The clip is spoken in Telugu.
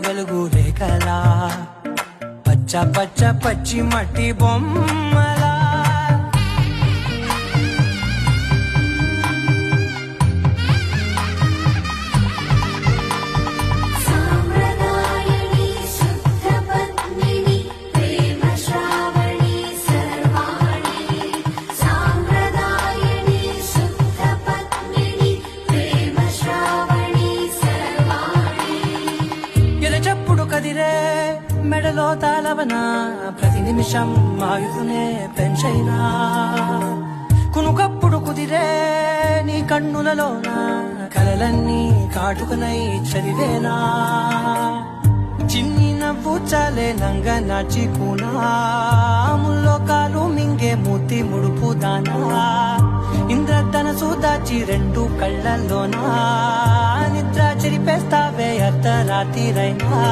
వెలుగు రేఖలా పచ్చ పచ్చ పచ్చి మట్టి బొమ్మలా కదిరే మెడలో తాళవన ప్రతి నిమిషం ఆయుధునే పెంచైనా కునుకప్పుడు కుదిరే నీ కన్నులలోన కలలన్నీ కాటుకనై చదివేనా చిన్ని నవ్వు చాలే నంగ నాచి కూనాముల్లో కాలు మింగే మూతి ముడుపు దానా ఇంద్రధనసు దాచి రెండు కళ్ళల్లోనా నిద్ర చెరిపేస్తావే అర్ధరాత్రిరైనా